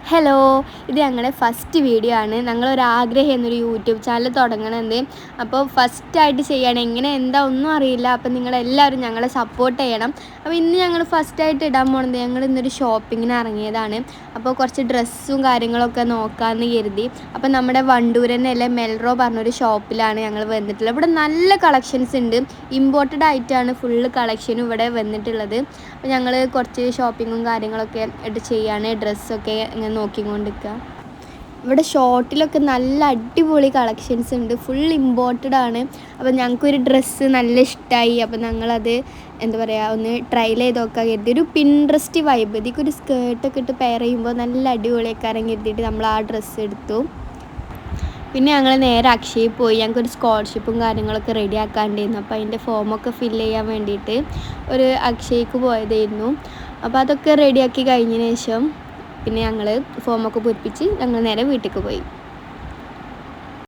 Hello, ഇത് ഞങ്ങളുടെ first video ആണ്. ഞങ്ങളൊരാഗ്രഹം എന്നൊരു യൂട്യൂബ് ചാനൽ തുടങ്ങണമെന്ന്. അപ്പോൾ ഫസ്റ്റായിട്ട് ചെയ്യണം, എങ്ങനെ എന്താ ഒന്നും അറിയില്ല. അപ്പോൾ നിങ്ങളെല്ലാവരും ഞങ്ങളെ സപ്പോർട്ട് ചെയ്യണം. അപ്പോൾ ഇന്ന് ഞങ്ങൾ ഫസ്റ്റായിട്ട് ഇടാൻ പോകുന്നത്, ഞങ്ങൾ ഇന്നൊരു ഷോപ്പിങ്ങിന് ഇറങ്ങിയതാണ്. അപ്പോൾ കുറച്ച് ഡ്രസ്സും കാര്യങ്ങളൊക്കെ നോക്കാമെന്ന് കരുതി. അപ്പോൾ നമ്മുടെ വണ്ടൂരന്നല്ലേ മെൽറോ പറഞ്ഞൊരു ഷോപ്പിലാണ് ഞങ്ങൾ വന്നിട്ടുള്ളത്. ഇവിടെ നല്ല കളക്ഷൻസ് ഉണ്ട്. ഇമ്പോർട്ടഡ് ആയിട്ടാണ് ഫുള്ള് കളക്ഷനും ഇവിടെ വന്നിട്ടുള്ളത്. അപ്പോൾ ഞങ്ങൾ കുറച്ച് ഷോപ്പിങ്ങും കാര്യങ്ങളൊക്കെ ആയിട്ട് ചെയ്യാണ്. ഡ്രസ്സൊക്കെ ഇങ്ങനെ നോക്കിക്കൊണ്ടിരിക്കുക. ഇവിടെ ഷോർട്ടിലൊക്കെ നല്ല അടിപൊളി കളക്ഷൻസ് ഉണ്ട്, ഫുൾ ഇമ്പോർട്ടഡ് ആണ്. അപ്പോൾ ഞങ്ങൾക്കൊരു ഡ്രസ്സ് നല്ല ഇഷ്ടമായി. അപ്പോൾ ഞങ്ങളത് എന്താ പറയുക, ഒന്ന് ട്രയൽ ചെയ്ത് നോക്കാൻ കരുതി. ഒരു പിൻട്രസ്റ്റ് വൈബ്, ഇതിലേക്ക് ഒരു സ്കേർട്ടൊക്കെ ഇട്ട് പെയർ ചെയ്യുമ്പോൾ നല്ല അടിപൊളിയൊക്കെ കരുതിയിട്ട് നമ്മൾ ആ ഡ്രസ്സ് എടുത്തു. പിന്നെ ഞങ്ങൾ നേരെ അക്ഷയയിൽ പോയി. ഞങ്ങൾക്കൊരു സ്കോളർഷിപ്പും കാര്യങ്ങളൊക്കെ റെഡി ആക്കാണ്ടായിരുന്നു. അപ്പോൾ അതിൻ്റെ ഫോമൊക്കെ ഫില്ല് ചെയ്യാൻ വേണ്ടിയിട്ട് ഒരു അക്ഷയക്ക് പോയതായിരുന്നു. അപ്പോൾ അതൊക്കെ റെഡിയാക്കി കഴിഞ്ഞതിന് ശേഷം പിന്നെ ഞങ്ങൾ ഫോമൊക്കെ പൂരിപ്പിച്ച് ഞങ്ങൾ നേരെ വീട്ടിലേക്ക് പോയി.